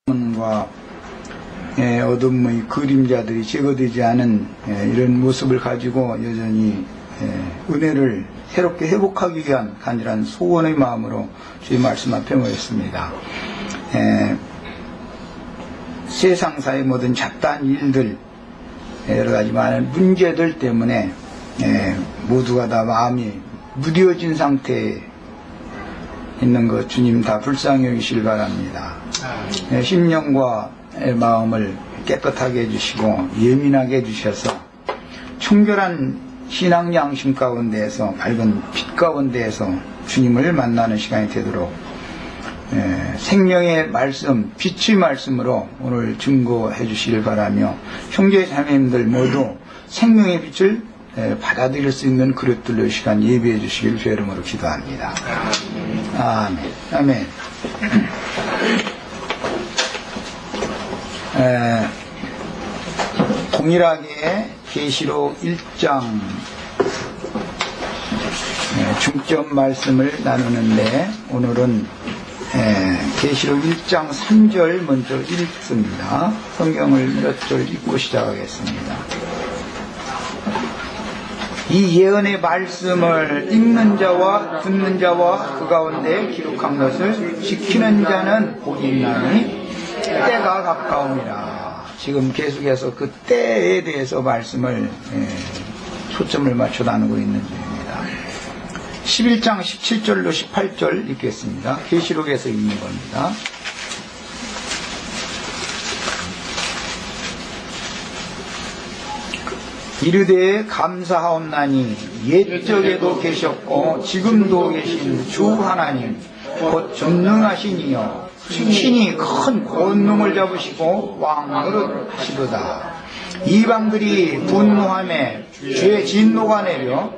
과 어둠의 그림자들이 제거되지 않은 이런 모습을 가지고 여전히 은혜를 새롭게 회복하기 위한 간절한 소원의 마음으로 주의 말씀 앞에 모였습니다. 세상사의 모든 잡다한 일들, 여러가지 많은 문제들 때문에 모두가 다 마음이 무뎌진 상태에 있는 것 주님 다 불쌍히 여기시길 바랍니다. 심령과 마음을 깨끗하게 해주시고 예민하게 해주셔서 청결한 신앙 양심 가운데에서 밝은 빛 가운데에서 주님을 만나는 시간이 되도록 생명의 말씀, 빛의 말씀으로 오늘 증거해 주시길 바라며 형제 자매님들 모두 생명의 빛을 받아들일 수 있는 그릇들로 시간 예비해 주시길 주의 이름으로 기도합니다. 아멘. 아멘. 동일하게 계시록 1장 중점 말씀을 나누는데 오늘은 계시록 1장 3절 먼저 읽습니다. 성경을 몇 절 읽고 시작하겠습니다. 이 예언의 말씀을 읽는 자와 듣는 자와 그 가운데 기록한 것을 지키는 자는 곧 있나니 때가 가까움이라. 지금 계속해서 그 때에 대해서 말씀을 초점을 맞춰 나누고 있는 중입니다. 11장 17절로 18절 읽겠습니다. 계시록에서 읽는 겁니다. 이르되 감사하옵나니 옛적에도 계셨고 지금도 계신 주 하나님 곧 전능하신 이여 친히 큰 권능을 잡으시고 왕노릇 하시도다. 이방들이 분노하며 주의 진노가 내려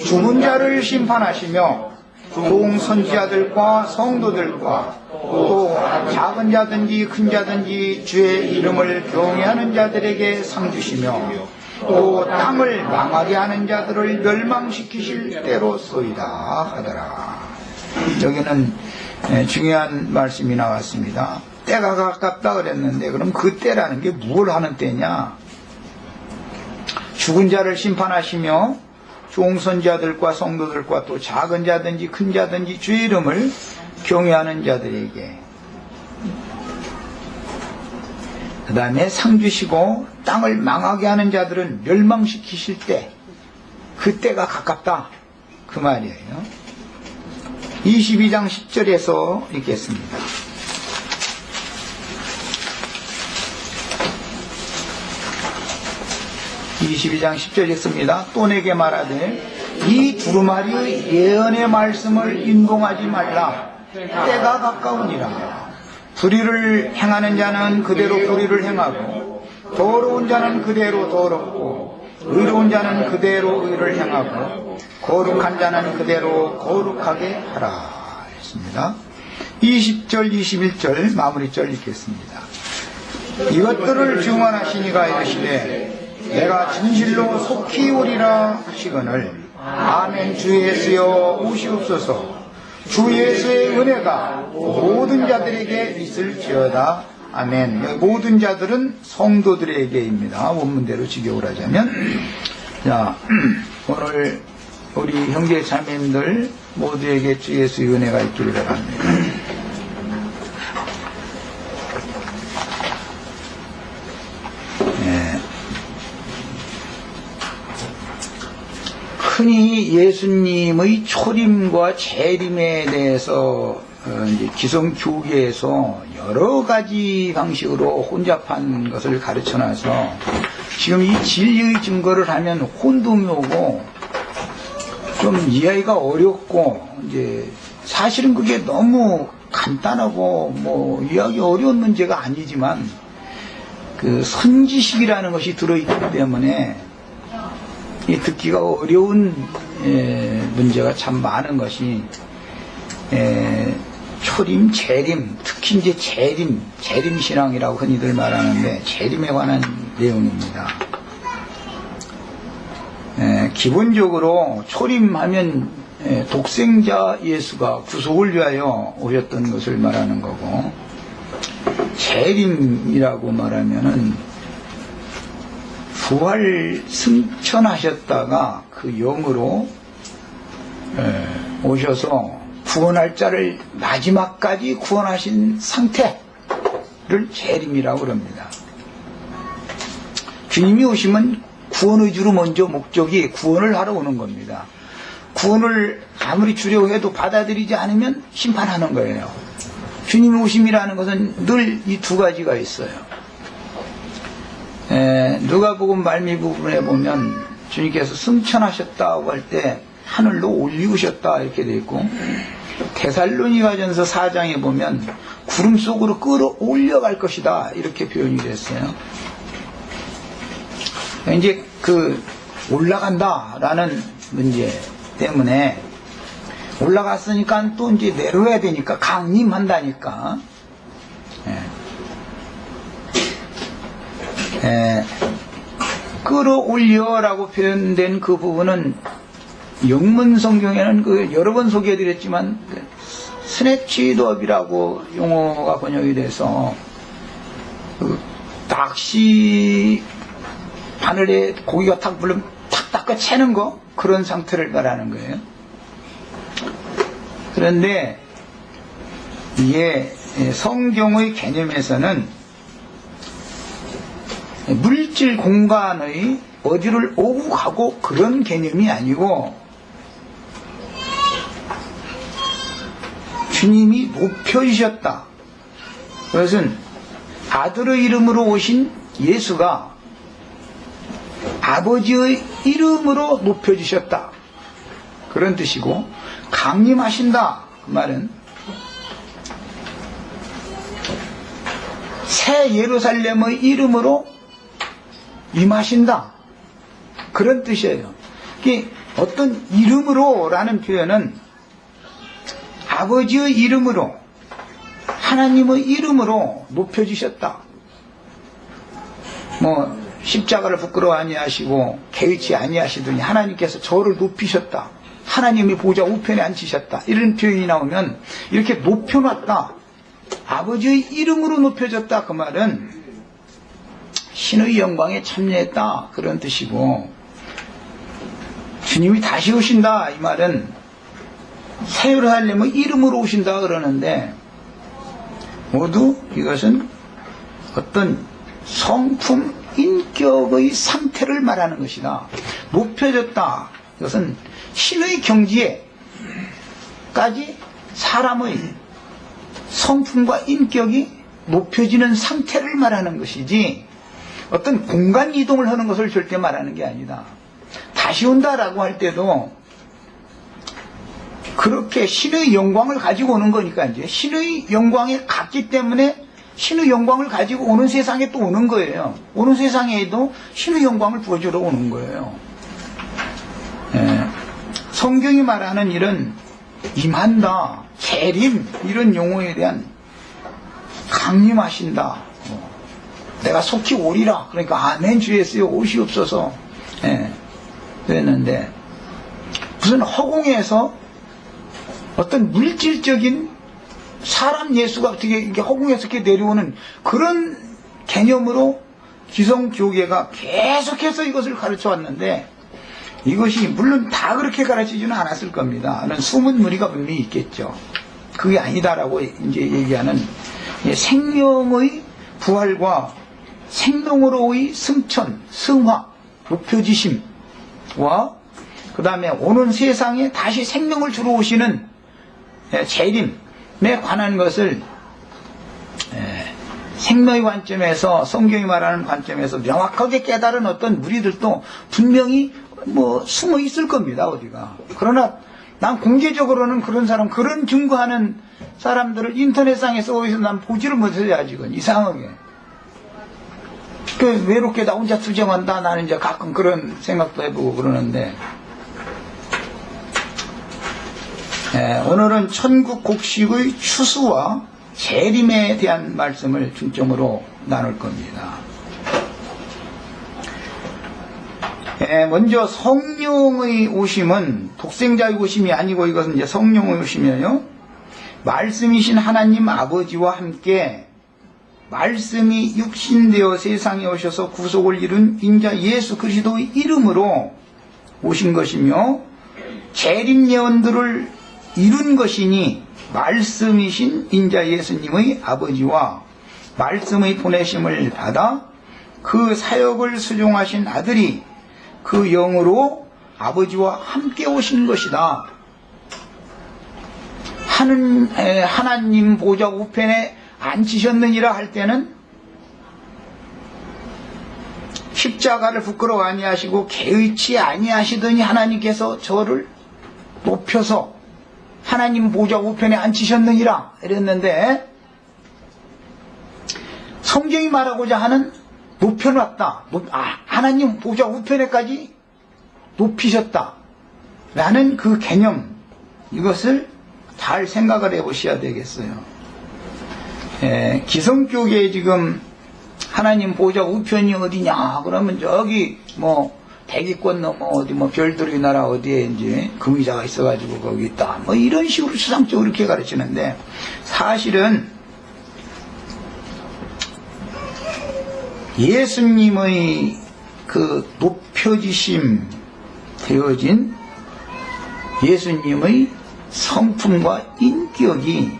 죽은 자를 심판하시며 종 선지자들과 성도들과 또 작은 자든지 큰 자든지 주의 이름을 경외하는 자들에게 상 주시며 또 땅을 망하게 하는 자들을 멸망시키실 때로소이다 하더라. 여기는 중요한 말씀이 나왔습니다. 때가 가깝다 그랬는데 그럼 그 때라는 게 뭘 하는 때냐? 죽은 자를 심판하시며 종선자들과 성도들과 또 작은 자든지 큰 자든지 주의 이름을 경외하는 자들에게 그 다음에 상 주시고 땅을 망하게 하는 자들은 멸망시키실 때, 그 때가 가깝다 그 말이에요. 22장 10절에서 읽겠습니다. (22장 10절) 읽습니다. 또 내게 말하되 이 두루마리의 예언의 말씀을 인동하지 말라. 때가 가까우니라. 불의를 행하는 자는 그대로 불의를 행하고 더러운 자는 그대로 더럽고 의로운 자는 그대로 의를 행하고 거룩한 자는 그대로 거룩하게 하라 했습니다. 20절 21절 마무리절 읽겠습니다. 이것들을 증언하시니가 이르시되 내가 진실로 속히 오리라 하시거늘 아멘. 주 예수여 오시옵소서. 주 예수의 은혜가 모든 자들에게 있을지어다. 아멘. 모든 자들은 성도들에게입니다. 원문대로 직역을 하자면, 자, 오늘 우리 형제 자매님들 모두에게 주 예수의 은혜가 있기를 바랍니다. 흔히 예수님의 초림과 재림에 대해서 이제 기성교계에서 여러 가지 방식으로 혼잡한 것을 가르쳐놔서 지금 이 진리의 증거를 하면 혼동이 오고 좀 이해하기가 어렵고 이제 사실은 그게 너무 간단하고 뭐 이해하기 어려운 문제가 아니지만 그 선지식이라는 것이 들어있기 때문에 이 듣기가 어려운 문제가 참 많은 것이 초림, 재림, 특히 이제 재림신앙이라고 흔히들 말하는데 재림에 관한 내용입니다. 기본적으로 초림하면 독생자 예수가 구속을 위하여 오셨던 것을 말하는 거고 재림이라고 말하면은 부활 승천하셨다가 그 영으로 오셔서 구원할 자를 마지막까지 구원하신 상태를 재림이라고 그럽니다. 주님이 오시면 구원 의주로 먼저 목적이 구원을 하러 오는 겁니다. 구원을 아무리 주려고 해도 받아들이지 않으면 심판하는 거예요. 주님이 오심이라는 것은 늘 이 두 가지가 있어요. 누가복음 말미 부분에 보면 주님께서 승천하셨다고 할 때 하늘로 올리우셨다 이렇게 되어 있고, 데살로니가전서 4장에 보면 구름 속으로 끌어올려갈 것이다 이렇게 표현이 됐어요. 이제 그 올라간다라는 문제 때문에 올라갔으니까 또 이제 내려야 되니까 강림한다니까. 끌어올려라고 표현된 그 부분은 영문 성경에는 그 여러 번 소개해드렸지만 스냅치드업이라고 용어가 번역이 돼서 그 낚시 바늘에 고기가 탁 물면 탁 닦아 채는 거, 그런 상태를 말하는 거예요. 그런데 이게 성경의 개념에서는 물질 공간의 어디를 오고 가고 그런 개념이 아니고, 주님이 높여주셨다. 그것은 아들의 이름으로 오신 예수가 아버지의 이름으로 높여주셨다, 그런 뜻이고, 강림하신다 그 말은 새 예루살렘의 이름으로 임하신다, 그런 뜻이에요. 이게 어떤 이름으로 라는 표현은 아버지의 이름으로, 하나님의 이름으로 높여주셨다. 십자가를 부끄러워 아니하시고 개의치 아니하시더니 하나님께서 저를 높이셨다, 하나님의 보좌 우편에 앉히셨다, 이런 표현이 나오면 이렇게 높여놨다, 아버지의 이름으로 높여졌다, 그 말은 신의 영광에 참여했다, 그런 뜻이고, 주님이 다시 오신다 이 말은 새 예루살렘의 이름으로 오신다 그러는데, 모두 이것은 어떤 성품, 인격의 상태를 말하는 것이다. 높여졌다, 이것은 신의 경지에까지 사람의 성품과 인격이 높여지는 상태를 말하는 것이지, 어떤 공간 이동을 하는 것을 절대 말하는 게 아니다. 다시 온다라고 할 때도 그렇게 신의 영광을 가지고 오는 거니까, 이제 신의 영광에 갔기 때문에 신의 영광을 가지고 오는 세상에 또 오는 거예요. 오는 세상에도 신의 영광을 부어주러 오는 거예요. 성경이 말하는 이런 임한다, 재림, 이런 용어에 대한 강림하신다, 내가 속히 오리라, 그러니까 아멘 주 예수여 오시옵소서 그랬는데, 무슨 허공에서 어떤 물질적인 사람 예수가 어떻게 이렇게 허공에서 이렇게 내려오는 그런 개념으로 기성교계가 계속해서 이것을 가르쳐 왔는데, 이것이 물론 다 그렇게 가르치지는 않았을 겁니다. 하는 숨은 무리가 분명히 있겠죠. 그게 아니다라고 이제 얘기하는 생명의 부활과 생명으로의 승천, 승화, 높여지심과 그 다음에 오는 세상에 다시 생명을 주러 오시는 재림에 관한 것을 생명의 관점에서, 성경이 말하는 관점에서 명확하게 깨달은 어떤 무리들도 분명히 숨어 있을 겁니다, 어디가. 그러나 난 공개적으로는 그런 사람, 그런 증거하는 사람들을 인터넷상에서 어디서 난 보지를 못해요, 아직은. 이상하게. 그 외롭게 나 혼자 투정한다, 나는 이제 가끔 그런 생각도 해보고 그러는데, 오늘은 천국 곡식의 추수와 재림에 대한 말씀을 중점으로 나눌 겁니다. 먼저 성령의 오심은 독생자의 오심이 아니고, 이것은 이제 성령의 오심이에요. 말씀이신 하나님 아버지와 함께 말씀이 육신되어 세상에 오셔서 구속을 이룬 인자 예수 그리스도의 이름으로 오신 것이며 재림 예언들을 이룬 것이니 말씀이신 인자 예수님의 아버지와 말씀의 보내심을 받아 그 사역을 수종하신 아들이 그 영으로 아버지와 함께 오신 것이다. 하나님 보좌 우편에 앉히셨느니라 할 때는 십자가를 부끄러워 아니하시고 개의치 아니하시더니 하나님께서 저를 높여서 하나님 보좌 우편에 앉히셨느니라 이랬는데, 성경이 말하고자 하는 높여놨다, 하나님 보좌 우편에까지 높이셨다 라는 그 개념, 이것을 잘 생각을 해보셔야 되겠어요. 기성교계에 지금 하나님 보좌 우편이 어디냐 그러면 저기 뭐 대기권 넘어 어디 뭐 별들의 나라 어디에 이제 금의자가 있어가지고 거기 있다 뭐 이런 식으로 추상적으로 이렇게 가르치는데, 사실은 예수님의 그 높여지심 되어진 예수님의 성품과 인격이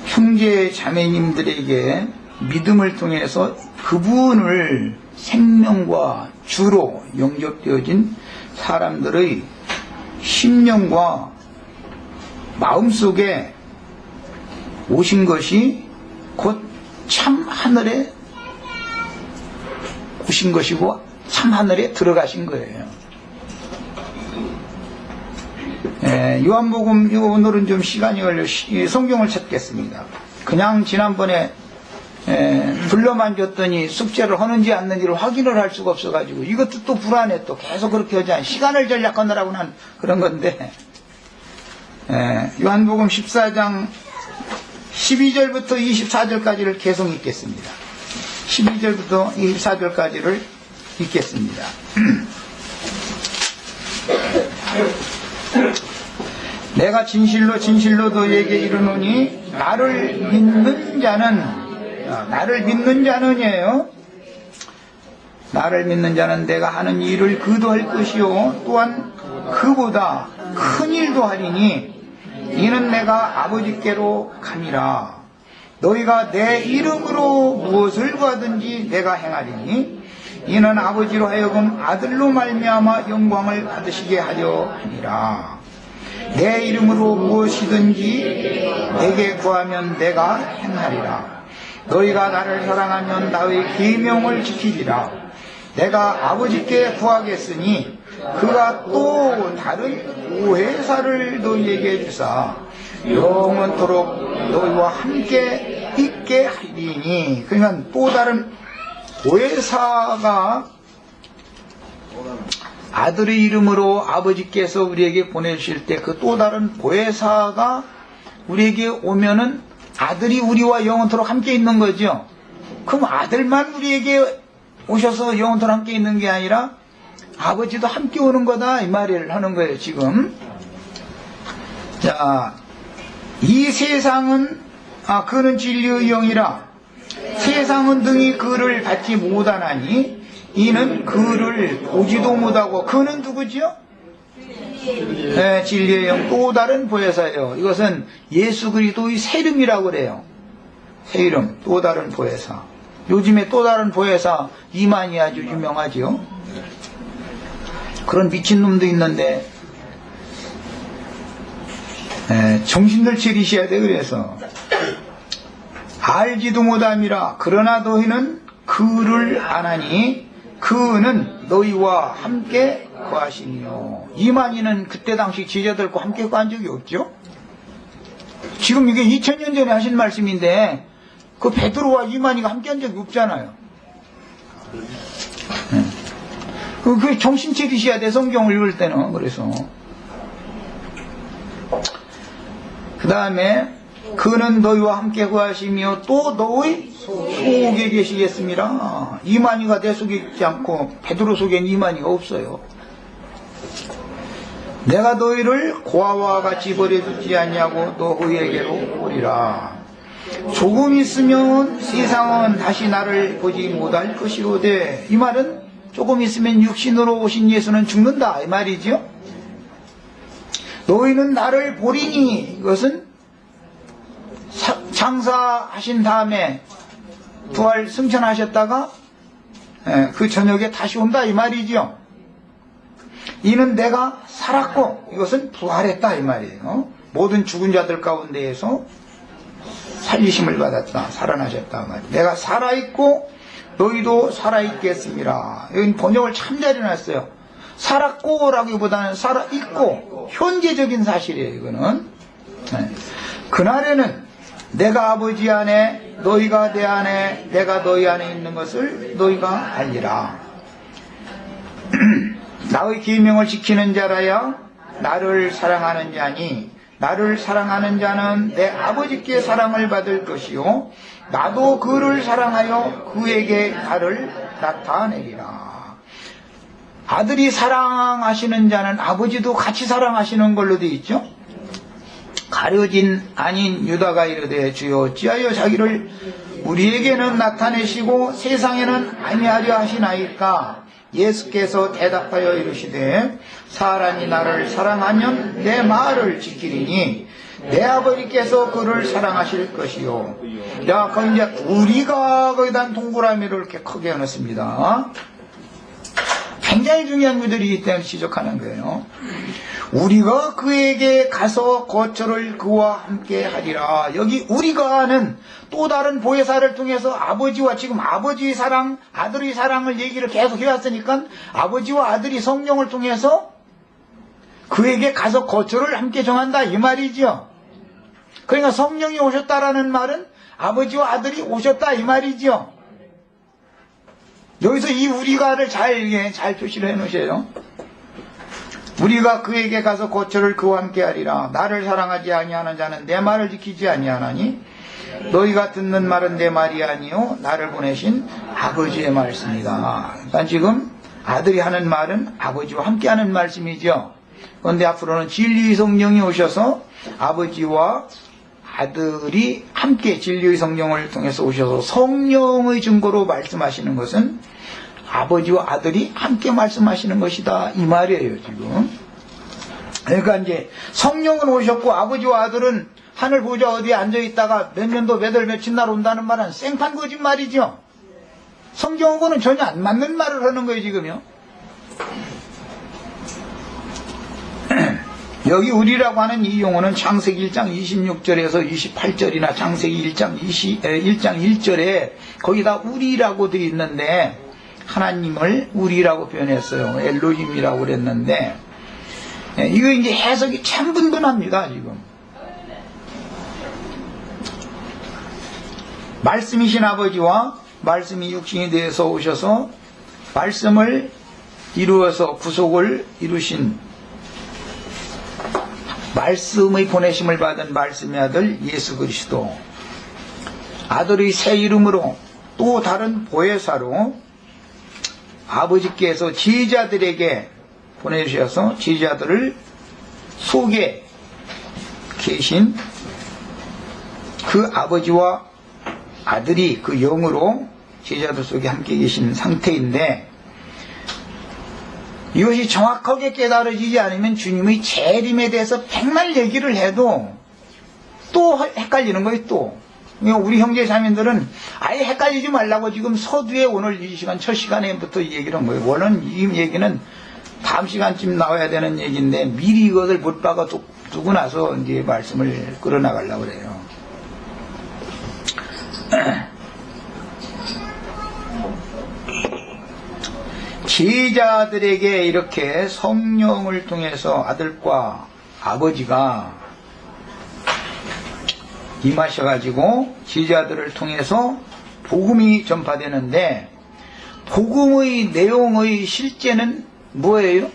형제 자매님들에게 믿음을 통해서 그분을 생명과 주로 영접되어진 사람들의 심령과 마음속에 오신 것이 곧 참 하늘에 오신 것이고 참 하늘에 들어가신 거예요. 요한복음, 오늘은 좀 시간이 걸려 성경을 찾겠습니다. 그냥 지난번에 불러만 줬더니 숙제를 하는지 안 하는지를 확인을 할 수가 없어가지고 이것도 또 불안해. 또 계속 그렇게 하지 않아. 시간을 전략하느라고 난 그런 건데, 요한복음 14장 12절부터 24절까지를 계속 읽겠습니다. 12절부터 24절까지를 읽겠습니다. 내가 진실로 진실로 너희에게 이르노니 나를 믿는 자는이에요. 나를 믿는 자는 내가 하는 일을 그도 할 것이요 또한 그보다 큰 일도 하리니 이는 내가 아버지께로 가니라. 너희가 내 이름으로 무엇을 구하든지 내가 행하리니 이는 아버지로 하여금 아들로 말미암아 영광을 받으시게 하려 함이라. 내 이름으로 무엇이든지 내게 구하면 내가 행하리라. 너희가 나를 사랑하면 나의 계명을 지키리라. 내가 아버지께 구하겠으니 그가 또 다른 보혜사를 너희에게 주사 영원토록 너희와 함께 있게 하리니. 그러면 또 다른 보혜사가 아들의 이름으로 아버지께서 우리에게 보내주실 때 그 또 다른 보혜사가 우리에게 오면은 아들이 우리와 영원토록 함께 있는 거죠. 그럼 아들만 우리에게 오셔서 영원토록 함께 있는 게 아니라 아버지도 함께 오는 거다 이 말을 하는 거예요 지금. 자, 이 세상은 그는 진리의 영이라 세상은 등이 그를 받지 못하나니 이는 그를 보지도 못하고. 그는 누구죠? 네, 진리의 영, 또 다른 보혜사예요. 이것은 예수 그리스도의 새 이름이라고 그래요. 새 이름, 또 다른 보혜사. 요즘에 또 다른 보혜사 이만희 아주 유명하죠. 그런 미친놈도 있는데 정신을 차리셔야 돼. 그래서 알지도 못함이라. 그러나 너희는 그를 아나니 그는 너희와 함께 거하시니요. 이만희는 그때 당시 제자들과 함께 거한 적이 없죠. 지금 이게 2000년 전에 하신 말씀인데 그 베드로와 이만희가 함께 한 적이 없잖아요. 그 정신 차리셔야 돼. 성경을 읽을 때는. 그래서 그 다음에 그는 너희와 함께 거하시며 또 너희 속에 계시겠습니다. 이만희가 내 속에 있지 않고 베드로 속엔 이만희가 없어요. 내가 너희를 고아와 같이 버려두지 않냐고 너희에게로 오리라. 조금 있으면 세상은 다시 나를 보지 못할 것이로되, 이 말은 조금 있으면 육신으로 오신 예수는 죽는다 이 말이죠. 너희는 나를 보리니, 이것은 장사하신 다음에 부활 승천하셨다가 그 저녁에 다시 온다 이 말이죠. 이는 내가 살았고, 이것은 부활했다 이 말이에요. 모든 죽은 자들 가운데에서 살리심을 받았다, 살아나셨다 말이에요. 내가 살아있고 너희도 살아있겠습니다. 여기 번역을 참 잘 해놨어요. 살았고 라기보다는 살아있고, 현재적인 사실이에요 이거는. 그날에는 내가 아버지 안에, 너희가 내 안에, 내가 너희 안에 있는 것을 너희가 알리라. 나의 계명을 지키는 자라야 나를 사랑하는 자니, 나를 사랑하는 자는 내 아버지께 사랑을 받을 것이요 나도 그를 사랑하여 그에게 나를 나타내리라. 아들이 사랑하시는 자는 아버지도 같이 사랑하시는 걸로 되어 있죠. 가려진 아닌 유다가 이르되 주여 어찌하여 자기를 우리에게는 나타내시고 세상에는 아니하려 하시나이까. 예수께서 대답하여 이르시되 사람이 나를 사랑하면 내 말을 지키리니 내 아버지께서 그를 사랑하실 것이요. 자, 거기 이제 우리가 거기다 동그라미를 이렇게 크게 해놨습니다. 굉장히 중요한 구절이기 때문에 지적하는 거예요. 우리가 그에게 가서 거처를 그와 함께 하리라. 여기 우리가는 또 다른 보혜사를 통해서 아버지와, 지금 아버지의 사랑, 아들의 사랑을 얘기를 계속 해왔으니까 아버지와 아들이 성령을 통해서 그에게 가서 거처를 함께 정한다 이 말이죠. 그러니까 성령이 오셨다라는 말은 아버지와 아들이 오셨다 이 말이죠. 여기서 이 우리가를 잘 표시를 해 놓으세요. 우리가 그에게 가서 거처를 그와 함께 하리라. 나를 사랑하지 아니하는 자는 내 말을 지키지 아니하나니 너희가 듣는 말은 내 말이 아니요 나를 보내신 아버지의 말씀이다. 그러니까 지금 아들이 하는 말은 아버지와 함께 하는 말씀이죠. 그런데 앞으로는 진리의 성령이 오셔서 아버지와 아들이 함께 진리의 성령을 통해서 오셔서 성령의 증거로 말씀하시는 것은 아버지와 아들이 함께 말씀하시는 것이다 이 말이에요 지금. 그러니까 이제 성령은 오셨고 아버지와 아들은 하늘 보좌 어디에 앉아있다가 몇 년도 며칠 날 온다는 말은 생판 거짓말이죠. 성경하고는 전혀 안 맞는 말을 하는 거예요 지금요. 여기 우리라고 하는 이 용어는 창세기 1장 26절에서 28절이나 창세기 1장 1절에 거기다 우리라고 되어 있는데 하나님을 우리라고 표현했어요. 엘로힘이라고 그랬는데 이거 이제 해석이 참 분분합니다 지금. 말씀이신 아버지와 말씀이 육신이 되어서 오셔서 말씀을 이루어서 구속을 이루신 말씀의 보내심을 받은 말씀의 아들 예수 그리스도, 아들의 새 이름으로 또 다른 보혜사로 아버지께서 제자들에게 보내주셔서 제자들을 속에 계신 그 아버지와 아들이 그 영으로 제자들 속에 함께 계신 상태인데, 이것이 정확하게 깨달아지지 않으면 주님의 재림에 대해서 백날 얘기를 해도 또 헷갈리는 거예요. 또 우리 형제 자매들은 아예 헷갈리지 말라고 지금 서두에 오늘 이 시간 첫 시간에부터 얘기를 한 거예요. 원래는 이 얘기는 다음 시간쯤 나와야 되는 얘기인데 미리 이것을 못 박아 두고 나서 이제 말씀을 끌어나가려고 그래요. 제자들에게 이렇게 성령을 통해서 아들과 아버지가 임하셔가지고 제자들을 통해서 복음이 전파되는데, 복음의 내용의 실제는 뭐예요?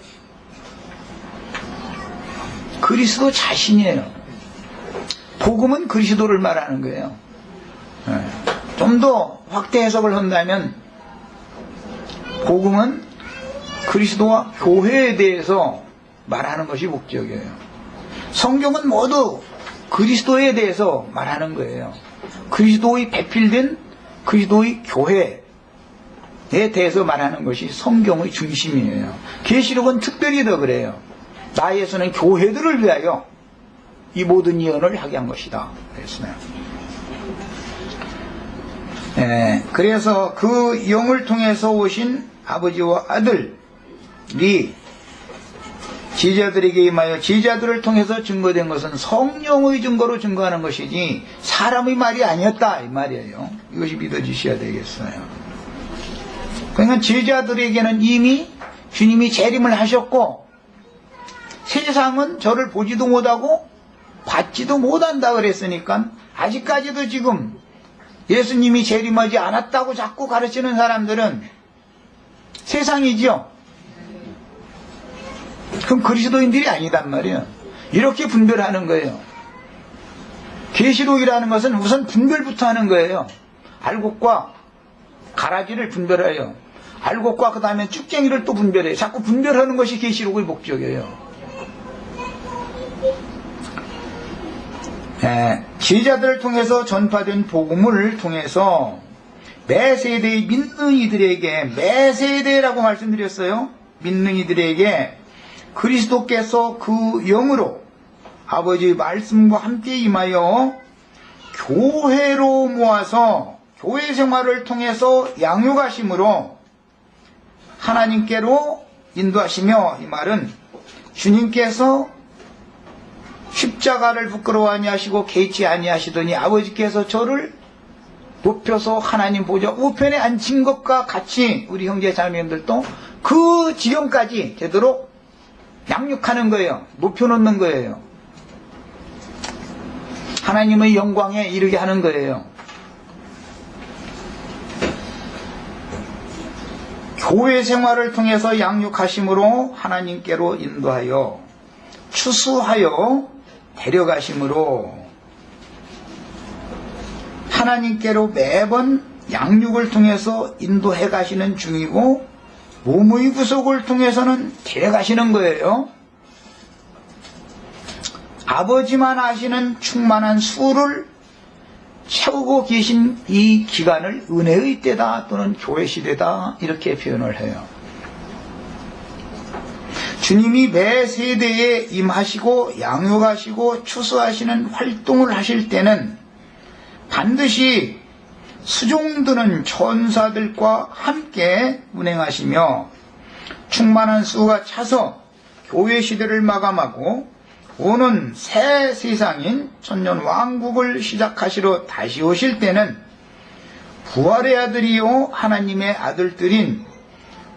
그리스도 자신이에요. 복음은 그리스도를 말하는 거예요. 좀 더 확대 해석을 한다면 복음은 그리스도와 교회에 대해서 말하는 것이 목적이에요. 성경은 모두 그리스도에 대해서 말하는 거예요. 그리스도의 배필된 그리스도의 교회에 대해서 말하는 것이 성경의 중심이에요. 계시록은 특별히 더 그래요. 나 예수는 교회들을 위하여 이 모든 예언을 하게 한 것이다. 그랬어요. 그래서 그 영을 통해서 오신 아버지와 아들이 제자들에게 임하여 제자들을 통해서 증거된 것은 성령의 증거로 증거하는 것이지 사람의 말이 아니었다 이 말이에요. 이것이 믿어지셔야 되겠어요. 그러니까 제자들에게는 이미 주님이 재림을 하셨고 세상은 저를 보지도 못하고 받지도 못한다 그랬으니까 아직까지도 지금 예수님이 재림하지 않았다고 자꾸 가르치는 사람들은 세상이죠. 그럼 그리스도인들이 아니단 말이에요. 이렇게 분별하는 거예요. 계시록이라는 것은 우선 분별부터 하는 거예요. 알곡과 가라지를 분별해요. 알곡과 그 다음에 쭉쟁이를 또 분별해요. 자꾸 분별하는 것이 계시록의 목적이에요. 제자들을 통해서 전파된 복음을 통해서 매 세대의 믿는 이들에게, 매 세대라고 말씀드렸어요. 믿는 이들에게 그리스도께서 그 영으로 아버지의 말씀과 함께 임하여 교회로 모아서 교회 생활을 통해서 양육하심으로 하나님께로 인도하시며, 이 말은 주님께서 십자가를 부끄러워 아니하시고 개의치 아니하시더니 아버지께서 저를 높여서 하나님 보좌 우편에 앉힌 것과 같이 우리 형제 자매님들도 그 지경까지 되도록 양육하는 거예요. 높여놓는 거예요. 하나님의 영광에 이르게 하는 거예요. 교회 생활을 통해서 양육하심으로 하나님께로 인도하여 추수하여 데려가심으로 하나님께로 매번 양육을 통해서 인도해 가시는 중이고 몸의 구속을 통해서는 데려가시는 거예요. 아버지만 아시는 충만한 수를 채우고 계신 이 기간을 은혜의 때다 또는 교회 시대다 이렇게 표현을 해요. 주님이 매 세대에 임하시고 양육하시고 추수하시는 활동을 하실 때는 반드시 수종드는 천사들과 함께 운행하시며 충만한 수가 차서 교회 시대를 마감하고 오는 새 세상인 천년 왕국을 시작하시러 다시 오실 때는 부활의 아들이요 하나님의 아들들인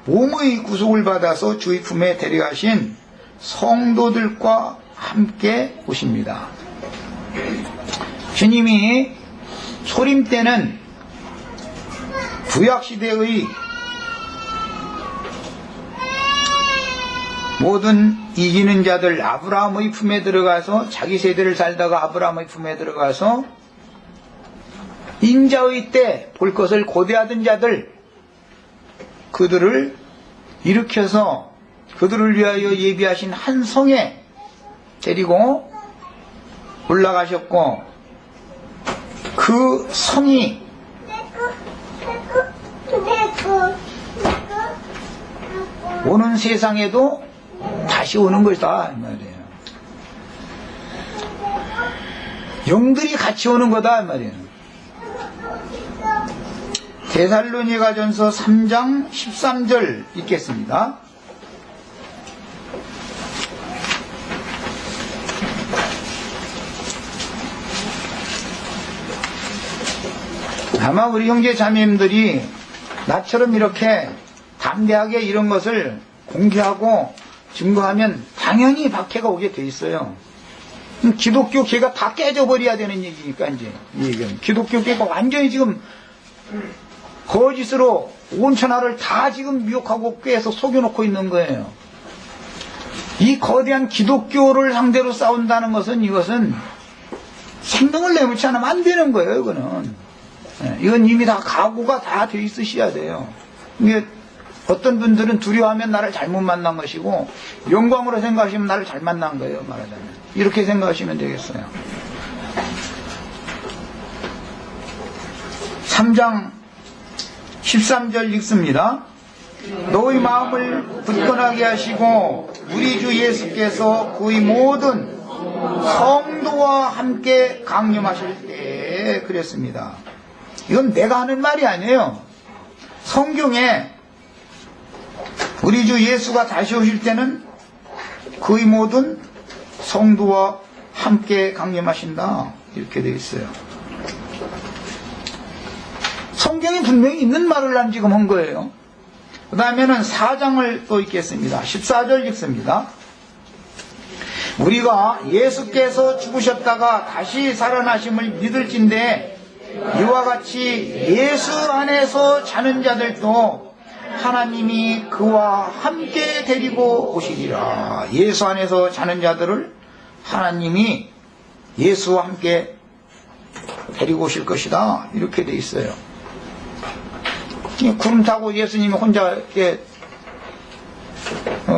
몸의 구속을 받아서 주의 품에 데려가신 성도들과 함께 오십니다. 주님이 소림 때는 구약시대의 모든 이기는 자들 아브라함의 품에 들어가서 자기 세대를 살다가 아브라함의 품에 들어가서 인자의 때 볼 것을 고대하던 자들 그들을 일으켜서 그들을 위하여 예비하신 한 성에 데리고 올라가셨고 그 성이 오는 세상에도 다시 오는 것이다 이 말이에요. 영들이 같이 오는 거다 이 말이에요. 데살로니가전서 3장 13절 읽겠습니다. 아마 우리 형제 자매님들이 나처럼 이렇게 담대하게 이런 것을 공개하고 증거하면 당연히 박해가 오게 돼 있어요. 기독교계가 다 깨져버려야 되는 얘기니까 이제 이 얘기는 기독교계가 완전히 지금 거짓으로 온 천하를 다 지금 미혹하고 꾀해서 속여놓고 있는 거예요. 이 거대한 기독교를 상대로 싸운다는 것은 이것은 생명을 내놓지 않으면 안 되는 거예요. 이거는 이건 이미 다 각오가 다 돼 있으셔야 돼요. 이게 어떤 분들은 두려워하면 나를 잘못 만난 것이고 영광으로 생각하시면 나를 잘 만난 거예요. 말하자면 이렇게 생각하시면 되겠어요. 3장 13절 읽습니다. 너희 마음을 굳건하게 하시고 우리 주 예수께서 그의 모든 성도와 함께 강림하실 때 그랬습니다. 이건 내가 하는 말이 아니에요. 성경에 우리 주 예수가 다시 오실 때는 그의 모든 성도와 함께 강림하신다 이렇게 되어 있어요. 성경이 분명히 있는 말을 난 지금 한 거예요. 그 다음에는 4장을 또 읽겠습니다. 14절 읽습니다. 우리가 예수께서 죽으셨다가 다시 살아나심을 믿을진대 이와 같이 예수 안에서 자는 자들도 하나님이 그와 함께 데리고 오시리라. 예수 안에서 자는 자들을 하나님이 예수와 함께 데리고 오실 것이다 이렇게 돼 있어요. 구름 타고 예수님이 혼자 이렇게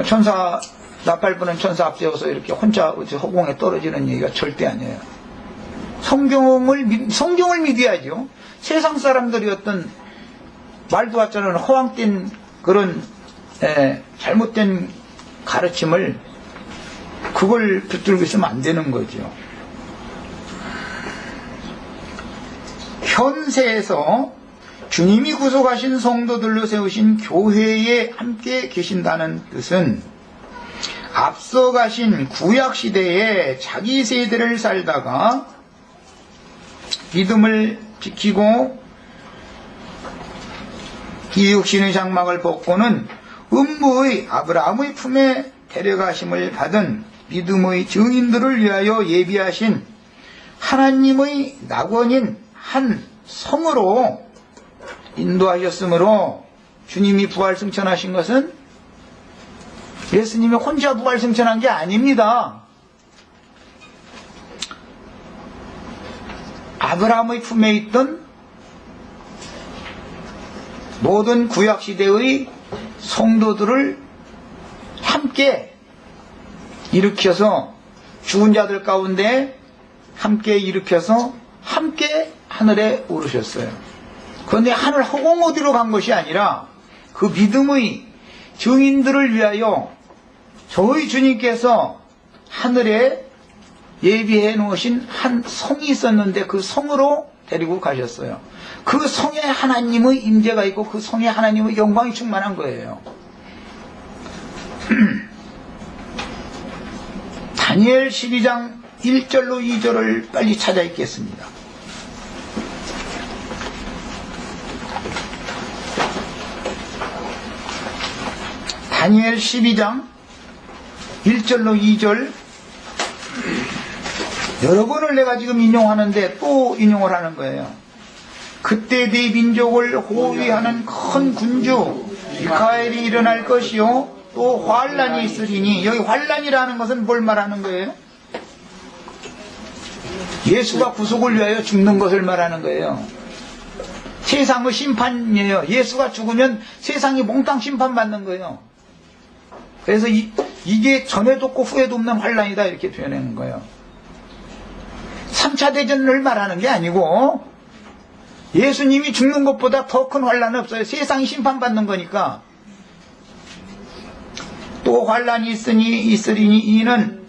천사 나팔 부는 천사 앞세워서 이렇게 혼자 허공에 떨어지는 얘기가 절대 아니에요. 성경을 믿어야죠. 세상 사람들이 어떤 말도 같지는 허황된 그런 잘못된 가르침을 그걸 붙들고 있으면 안 되는 거죠. 현세에서 주님이 구속하신 성도들로 세우신 교회에 함께 계신다는 뜻은 앞서 가신 구약시대에 자기 세대를 살다가 믿음을 지키고 이육신의 장막을 벗고는 음부의 아브라함의 품에 데려가심을 받은 믿음의 증인들을 위하여 예비하신 하나님의 낙원인 한 성으로 인도하셨으므로 주님이 부활승천하신 것은 예수님이 혼자 부활승천한 게 아닙니다. 아브라함의 품에 있던 모든 구약시대의 성도들을 함께 일으켜서 죽은 자들 가운데 함께 일으켜서 함께 하늘에 오르셨어요. 그런데 하늘 허공 어디로 간 것이 아니라 그 믿음의 증인들을 위하여 저희 주님께서 하늘에 예비해 놓으신 한 성이 있었는데 그 성으로 데리고 가셨어요. 그 성에 하나님의 임재가 있고 그 성에 하나님의 영광이 충만한 거예요. 다니엘 12장 1절로 2절을 빨리 찾아 읽겠습니다. 다니엘 12장 1절로 2절 여러 번을 내가 지금 인용하는데 또 인용을 하는 거예요. 그때 네 민족을 호위하는 큰 군주 미카엘이 일어날 것이요 또 환란이 있으리니 여기 환란이라는 것은 뭘 말하는 거예요? 예수가 구속을 위하여 죽는 것을 말하는 거예요. 세상의 심판이에요. 예수가 죽으면 세상이 몽땅 심판받는 거예요. 그래서 이게 전에도 없고 후에도 없는 환란이다 이렇게 표현하는 거예요. 3차 대전을 말하는 게 아니고 예수님이 죽는 것보다 더 큰 환란은 없어요. 세상이 심판받는 거니까. 또 환란이 있으리니 이는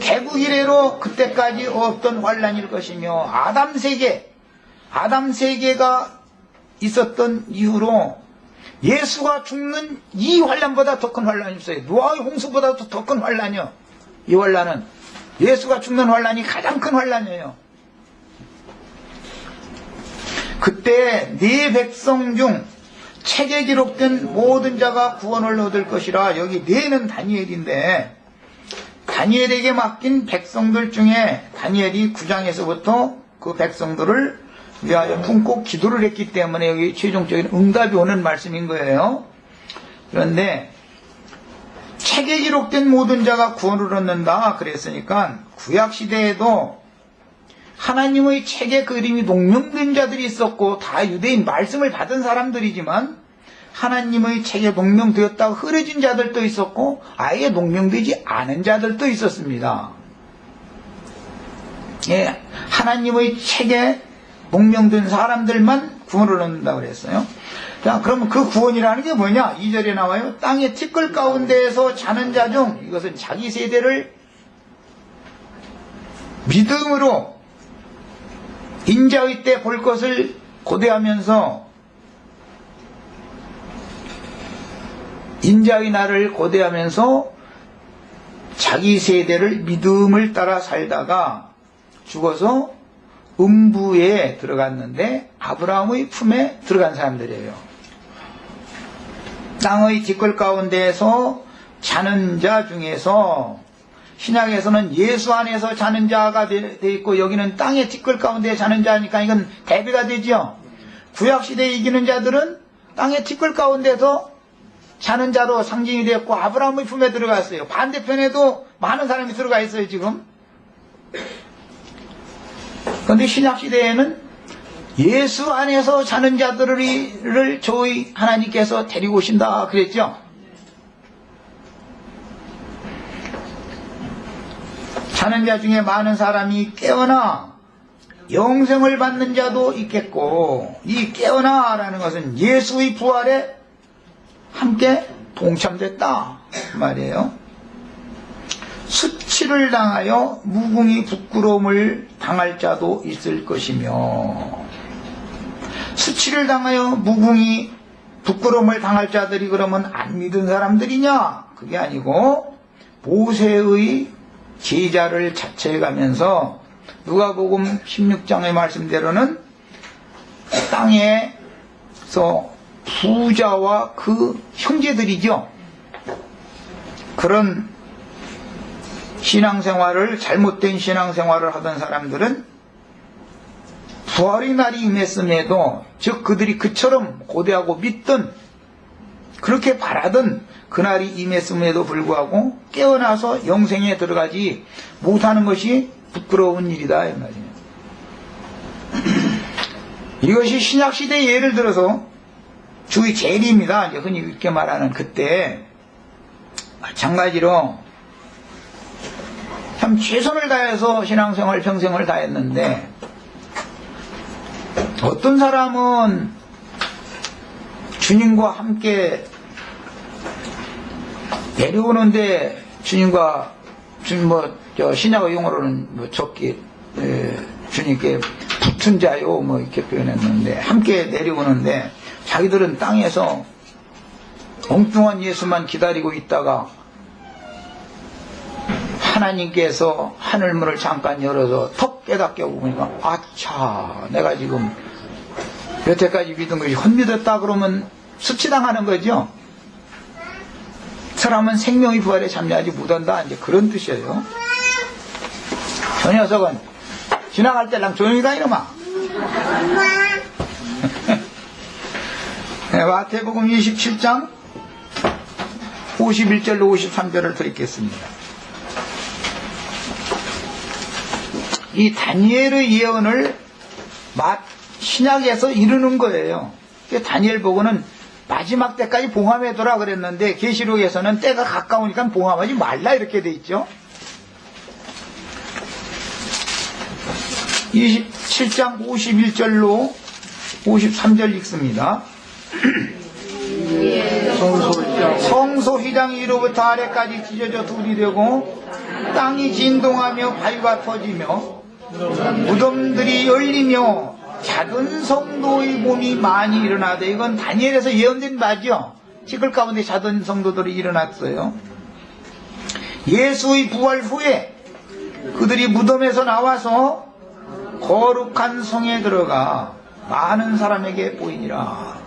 개국 이래로 그때까지 없던 환란일 것이며 아담 세계가 있었던 이후로 예수가 죽는 이 환란보다 더 큰 환란이 없어요. 노아의 홍수보다도 더 큰 환란이요. 이 환란은 예수가 죽는 환란이 가장 큰 환란이에요. 그때 네 백성 중 책에 기록된 모든 자가 구원을 얻을 것이라. 여기 네는 다니엘인데 다니엘에게 맡긴 백성들 중에 다니엘이 9장에서부터 그 백성들을 위하여 품고 기도를 했기 때문에 여기 최종적인 응답이 오는 말씀인 거예요. 그런데 책에 기록된 모든 자가 구원을 얻는다 그랬으니까 구약시대에도 하나님의 책에 그 이름이 농명된 자들이 있었고 다 유대인 말씀을 받은 사람들이지만 하나님의 책에 농명되었다고 흐려진 자들도 있었고 아예 농명되지 않은 자들도 있었습니다. 예, 하나님의 책에 목명된 사람들만 구원을 얻는다고 그랬어요. 자, 그러면 그 구원이라는 게 뭐냐? 2절에 나와요. 땅의 티끌 가운데에서 자는 자 중, 이것은 자기 세대를 믿음으로 인자의 때 볼 것을 고대하면서, 인자의 날을 고대하면서 자기 세대를 믿음을 따라 살다가 죽어서 음부에 들어갔는데 아브라함의 품에 들어간 사람들이에요. 땅의 티끌 가운데에서 자는 자 중에서, 신약에서는 예수 안에서 자는 자가 돼 있고 여기는 땅의 티끌 가운데 자는 자니까 이건 대비가 되죠. 구약시대에 이기는 자들은 땅의 티끌 가운데서 자는 자로 상징이 되었고 아브라함의 품에 들어갔어요. 반대편에도 많은 사람이 들어가 있어요 지금. 그런데 신약시대에는 예수 안에서 자는 자들을 저희 하나님께서 데리고 오신다 그랬죠. 자는 자 중에 많은 사람이 깨어나 영생을 받는 자도 있겠고, 이 깨어나라는 것은 예수의 부활에 함께 동참됐다 말이에요. 수치를 당하여 무궁히 부끄러움을 당할 자도 있을 것이며, 수치를 당하여 무궁히 부끄러움을 당할 자들이 그러면 안 믿은 사람들이냐? 그게 아니고 모세의 제자를 자처해가면서 누가복음 16장의 말씀대로는 땅에서 부자와 그 형제들이죠. 그런 신앙생활을, 잘못된 신앙생활을 하던 사람들은 부활의 날이 임했음에도, 즉 그들이 그처럼 고대하고 믿던, 그렇게 바라던 그날이 임했음에도 불구하고 깨어나서 영생에 들어가지 못하는 것이 부끄러운 일이다 이 말이에요. 이것이 신약시대의 예를 들어서 주의 재림입니다. 이제 흔히 이렇게 말하는 그때 마찬가지로 참 최선을 다해서 신앙생활 평생을 다했는데, 어떤 사람은 주님과 함께 내려오는데, 주님과, 주님 신약의 용어로는 적기, 주님께 붙은 자요, 이렇게 표현했는데, 함께 내려오는데, 자기들은 땅에서 엉뚱한 예수만 기다리고 있다가, 하나님께서 하늘문을 잠깐 열어서 턱 깨닫게 하고 보니까, 아차, 내가 지금 여태까지 믿은 것이 헛믿었다 그러면 수치당하는 거죠. 사람은 생명의 부활에 참여하지 못한다, 이제 그런 뜻이에요. 저 녀석은 지나갈 때랑 조용히 가 이놈아. 네, 마태복음 27장 51절로 53절을 더 읽겠습니다. 이 다니엘의 예언을 신약에서 이루는 거예요. 다니엘 보고는 마지막 때까지 봉함해둬라 그랬는데, 계시록에서는 때가 가까우니까 봉함하지 말라 이렇게 돼 있죠. 27장 51절로 53절 읽습니다. 성소 휘장 위로부터 아래까지 찢어져 둘이 되고 땅이 진동하며 바위가 터지며 무덤들이 열리며 작은 성도의 몸이 많이 일어나되, 이건 다니엘에서 예언된 바죠. 티끌 가운데 작은 성도들이 일어났어요. 예수의 부활 후에 그들이 무덤에서 나와서 거룩한 성에 들어가 많은 사람에게 보이니라.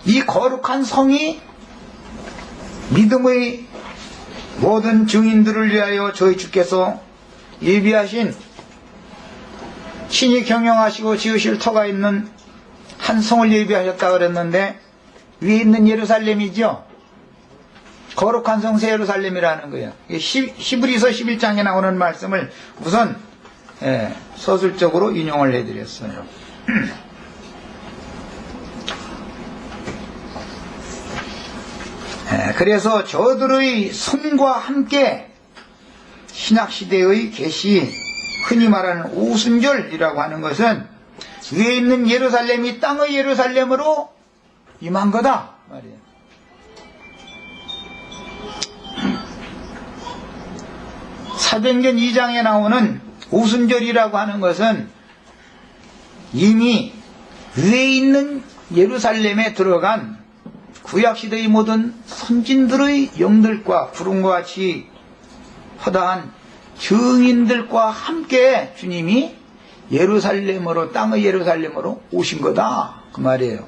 이 거룩한 성이 믿음의 모든 증인들을 위하여 저희 주께서 예비하신, 신이 경영하시고 지으실 터가 있는 한 성을 예비하셨다 그랬는데, 위에 있는 예루살렘이죠. 거룩한 성 새 예루살렘이라는 거예요. 히브리서 11장에 나오는 말씀을 우선 서술적으로 인용을 해드렸어요. 그래서 저들의 손과 함께 신약시대의 계시, 흔히 말하는 오순절이라고 하는 것은 위에 있는 예루살렘이 땅의 예루살렘으로 임한 거다 말이에요. 사도행전 2장에 나오는 오순절이라고 하는 것은 이미 위에 있는 예루살렘에 들어간 구약시대의 모든 선진들의 영들과 구름과 같이 허다한 증인들과 함께 주님이 예루살렘으로, 땅의 예루살렘으로 오신 거다 그 말이에요.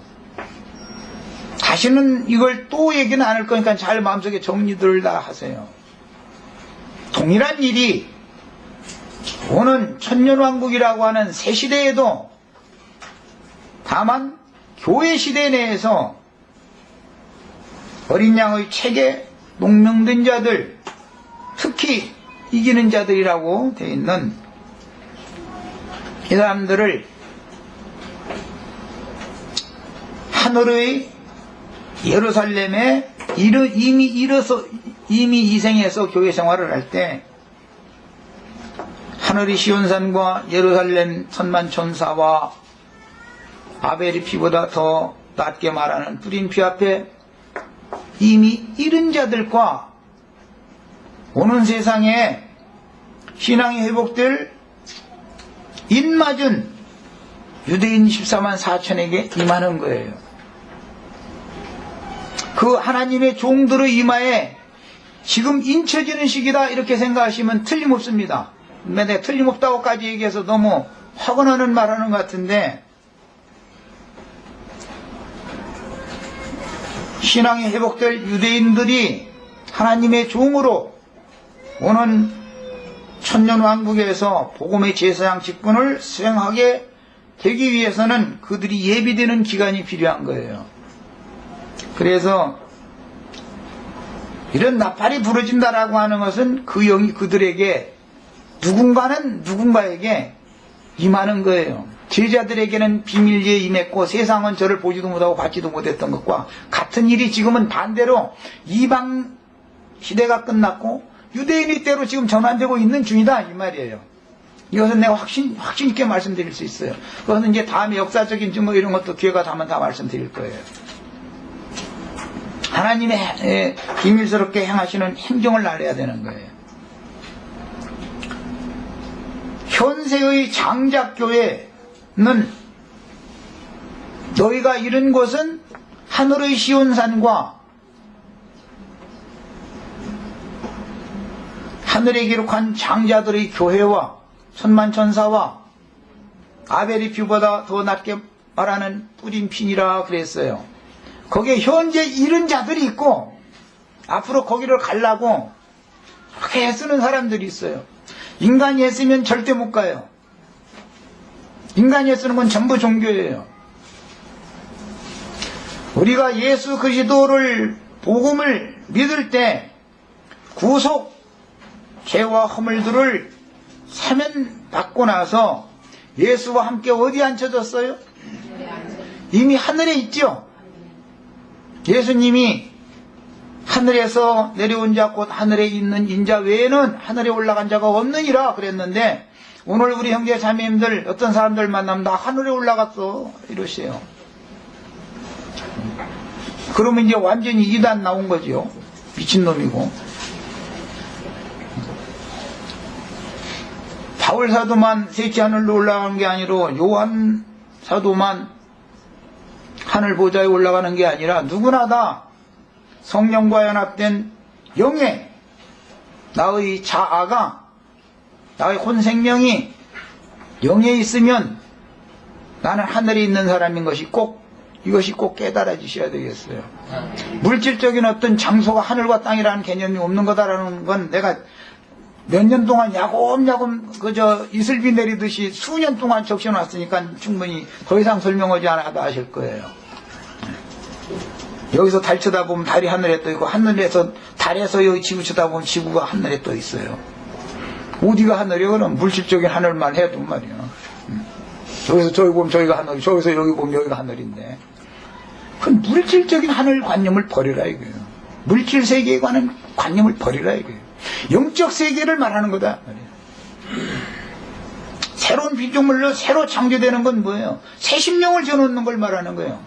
다시는 이걸 또 얘기는 안 할 거니까 잘 마음속에 정리들 다 하세요. 동일한 일이 오는 천년왕국이라고 하는 새 시대에도, 다만 교회 시대 내에서 어린 양의 책에 농명된 자들, 특히 이기는 자들이라고 되어 있는 이 사람들을 하늘의 예루살렘에 이미 이생해서 교회 생활을 할 때 하늘의 시온산과 예루살렘 천만천사와 아벨의 피보다 더 낮게 말하는 뿌린 피 앞에 이미 이른 자들과 오는 세상에 신앙이 회복될 인맞은 유대인 14만 4천에게 임하는 거예요. 그 하나님의 종들의 이마에 지금 인쳐지는 시기다 이렇게 생각하시면 틀림없습니다. 내가 틀림없다고까지 얘기해서 너무 화가 나는 말하는 것 같은데, 신앙이 회복될 유대인들이 하나님의 종으로 오는 천년왕국에서 복음의 제사장 직분을 수행하게 되기 위해서는 그들이 예비되는 기간이 필요한 거예요. 그래서 이런 나팔이 부러진다라고 하는 것은 그 영이 그들에게 누군가는 누군가에게 임하는 거예요. 제자들에게는 비밀리에 임했고 세상은 저를 보지도 못하고 받지도 못했던 것과 같은 일이 지금은 반대로 이방 시대가 끝났고 유대인의 때로 지금 전환되고 있는 중이다 이 말이에요. 이것은 내가 확신 있게 말씀드릴 수 있어요. 그것은 이제 다음에 역사적인 증거 이런 것도 기회가 되면 다 말씀드릴 거예요. 하나님의 비밀스럽게 행하시는 행정을 알아야 되는 거예요. 현세의 장작교회는 너희가 이른 곳은 하늘의 시온산과 하늘에 기록한 장자들의 교회와 천만천사와 아벨의 피보다 더 낮게 말하는 뿌린 핀이라 그랬어요. 거기에 현재 이른 자들이 있고 앞으로 거기를 가려고 그렇게 애쓰는 사람들이 있어요. 인간이 애쓰면 절대 못 가요. 인간이 애쓰는 건 전부 종교예요. 우리가 예수 그리스도를 복음을 믿을 때 구속 죄와 허물들을 사면받고 나서 예수와 함께 어디 앉혀졌어요? 이미 하늘에 있죠. 예수님이 하늘에서 내려온 자 곧 하늘에 있는 인자 외에는 하늘에 올라간 자가 없느니라 그랬는데, 오늘 우리 형제 자매님들 어떤 사람들 만나면 나 하늘에 올라갔어 이러세요. 그러면 이제 완전히 이단 나온 거죠. 미친놈이고. 바울 사도만 셋째 하늘로 올라가는 게 아니라 요한 사도만 하늘 보좌에 올라가는 게 아니라 누구나 다 성령과 연합된 영의 나의 자아가, 나의 혼생명이 영에 있으면 나는 하늘에 있는 사람인 것이 이것이 꼭 깨달아지셔야 되겠어요. 물질적인 어떤 장소가 하늘과 땅이라는 개념이 없는 거다라는 건 내가 몇 년 동안 야곱야곱 그저 이슬비 내리듯이 수년 동안 적셔놨으니까 충분히 더 이상 설명하지 않아도 아실 거예요. 여기서 달 쳐다보면 달이 하늘에 떠 있고, 하늘에서 달에서 여기 지구 쳐다보면 지구가 하늘에 떠 있어요. 어디가 하늘이요? 그럼 물질적인 하늘만 해도 말이야. 여기서 저기 보면 저기가 하늘이, 저기서 여기 보면 여기가 하늘인데, 그건 물질적인 하늘 관념을 버리라 이거예요. 물질 세계에 관한 관념을 버리라 이거예요. 영적 세계를 말하는 거다. 새로운 피조물로 새로 창조되는 건 뭐예요? 새 심령을 지어놓는 걸 말하는 거예요.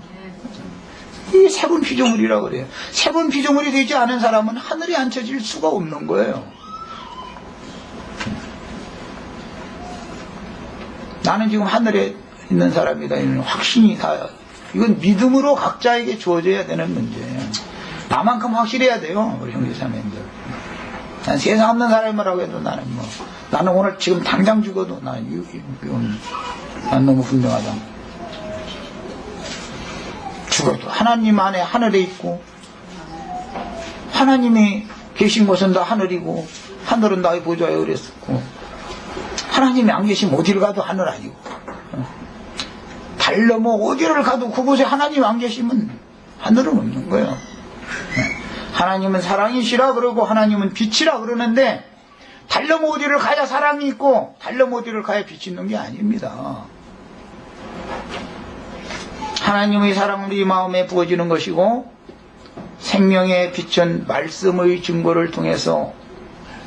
이게 새로운 피조물이라고 그래요. 새로운 피조물이 되지 않은 사람은 하늘에 앉혀질 수가 없는 거예요. 나는 지금 하늘에 있는 사람이다. 이런 확신이 다, 이건 믿음으로 각자에게 주어져야 되는 문제예요. 나만큼 확실해야 돼요, 우리 형제자매님들. 난 세상 없는 사람이라고 해도 나는 오늘 지금 당장 죽어도 난 너무 분명하다. 죽어도 하나님 안에 하늘에 있고, 하나님이 계신 곳은 다 하늘이고, 하늘은 나의 보좌에 그랬었고, 하나님이 안 계시면 어디를 가도 하늘 아니고, 달 넘어 어디를 가도 그곳에 하나님이 안 계시면 하늘은 없는 거예요. 하나님은 사랑이시라 그러고 하나님은 빛이라 그러는데, 달 넘어 어디를 가야 사랑이 있고 달 넘어 어디를 가야 빛이 있는 게 아닙니다. 하나님의 사랑은 우리 마음에 부어지는 것이고, 생명의 빛은 말씀의 증거를 통해서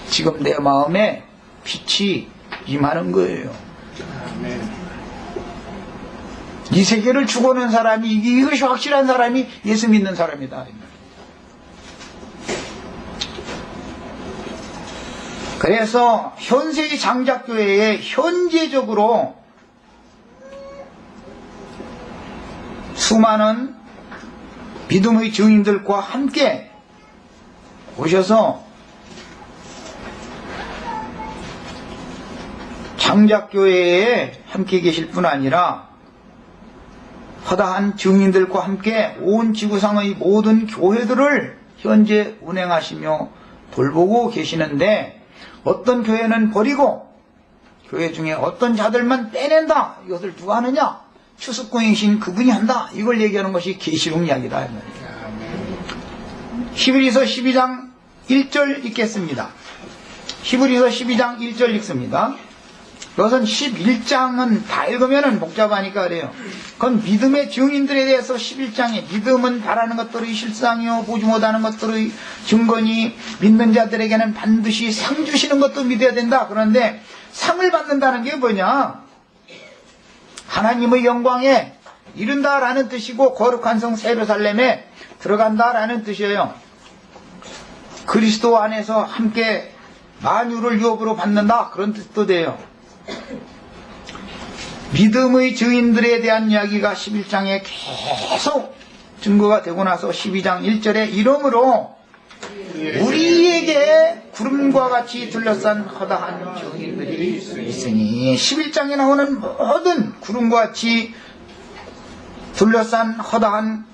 지금 내 마음에 빛이 임하는 거예요. 이 세계를 죽어놓은 사람이, 이것이 확실한 사람이 예수 믿는 사람이다. 그래서 현세의 장작교회에 현재적으로 수많은 믿음의 증인들과 함께 오셔서 장작교회에 함께 계실 뿐 아니라 허다한 증인들과 함께 온 지구상의 모든 교회들을 현재 운행하시며 돌보고 계시는데, 어떤 교회는 버리고 교회 중에 어떤 자들만 빼낸다. 이것을 누가 하느냐? 추수꾼이신 그분이 한다. 이걸 얘기하는 것이 계시록 이야기다. 히브리서 12장 1절 읽겠습니다. 히브리서 12장 1절 읽습니다. 그것은 11장은 다 읽으면 복잡하니까 그래요. 그건 믿음의 증인들에 대해서 11장에 믿음은 바라는 것들의 실상이요 보지 못하는 것들의 증거니 믿는 자들에게는 반드시 상 주시는 것도 믿어야 된다. 그런데 상을 받는다는 게 뭐냐? 하나님의 영광에 이른다라는 뜻이고, 거룩한 성 예루살렘에 들어간다라는 뜻이에요. 그리스도 안에서 함께 만유를 유업으로 받는다, 그런 뜻도 돼요. 믿음의 증인들에 대한 이야기가 11장에 계속 증거가 되고 나서 12장 1절에 이러므로 우리에게 구름과 같이 둘러싼 허다한 증인들이 있으니, 11장에 나오는 모든 구름과 같이 둘러싼 허다한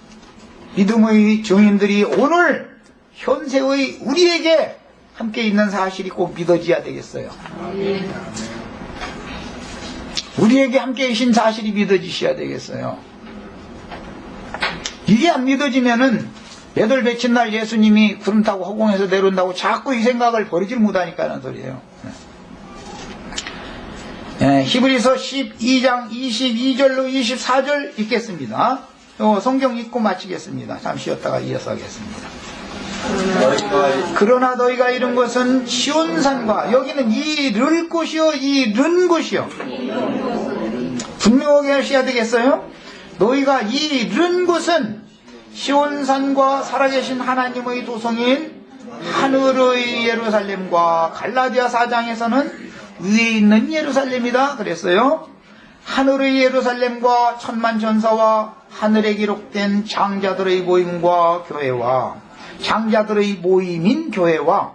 믿음의 증인들이 오늘 현세의 우리에게 함께 있는 사실이 꼭 믿어져야 되겠어요. 우리에게 함께 계신 사실이 믿어지셔야 되겠어요. 이게 안 믿어지면은 여덟 배친 날 예수님이 구름 타고 허공에서 내려온다고 자꾸 이 생각을 버리질 못하니까 하는 소리예요. 히브리서 12장 22절로 24절 읽겠습니다. 성경 읽고 마치겠습니다. 잠시 쉬었다가 이어서 하겠습니다. 그러나 너희가 이룬 것은 시온산과, 여기는 이를 곳이요 이른 곳이요, 분명하게 하셔야 되겠어요. 너희가 이른 곳은 시온산과 살아계신 하나님의 도성인 하늘의 예루살렘과, 갈라디아 4장에서는 위에 있는 예루살렘이다 그랬어요. 하늘의 예루살렘과 천만 전사와 하늘에 기록된 장자들의 모임과 교회와, 장자들의 모임인 교회와,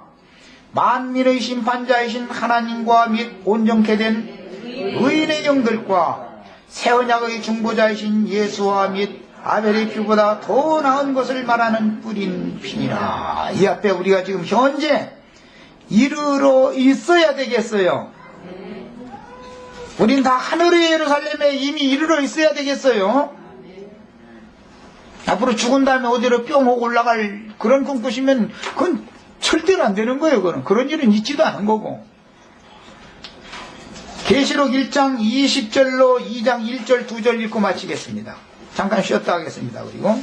만민의 심판자이신 하나님과 및 온전케 된 의인의 영들과 새 언약의 중보자이신 예수와 및 아벨의 피보다 더 나은 것을 말하는 뿌린 피니라. 이 앞에 우리가 지금 현재 이르러 있어야 되겠어요. 우린 다 하늘의 예루살렘에 이미 이르러 있어야 되겠어요. 앞으로 죽은 다음에 어디로 뿅 하고 올라갈 그런 꿈 꾸시면 그건 절대로 안 되는 거예요. 그런 일은 있지도 않은 거고. 계시록 1장 20절로 2장 1절 2절 읽고 마치겠습니다. 잠깐 쉬었다 하겠습니다. 그리고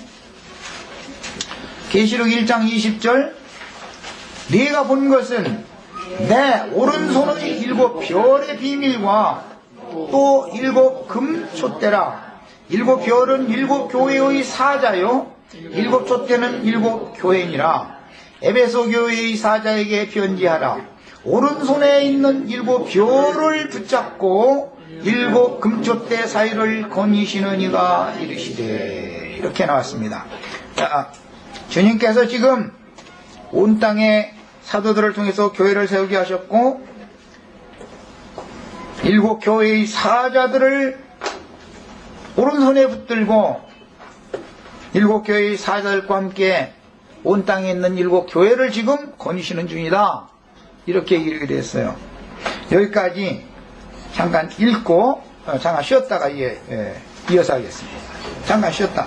계시록 1장 20절, 네가 본 것은 내 오른손의 7 별의 비밀과 또 일곱 금촛대라. 일곱 별은 일곱 교회의 사자요, 일곱 촛대는 일곱 교회니라. 에베소 교회의 사자에게 편지하라. 오른손에 있는 일곱 별을 붙잡고 일곱 금촛대 사이를 거니시는 이가 이르시되. 이렇게 나왔습니다. 자, 주님께서 지금 온 땅에 사도들을 통해서 교회를 세우게 하셨고, 일곱 교회의 사자들을 오른손에 붙들고 일곱 교회의 사자들과 함께 온 땅에 있는 일곱 교회를 지금 거니시는 중이다. 이렇게 얘기를 했어요. 여기까지 잠깐 읽고 잠깐 쉬었다가 이어서 하겠습니다. 잠깐 쉬었다.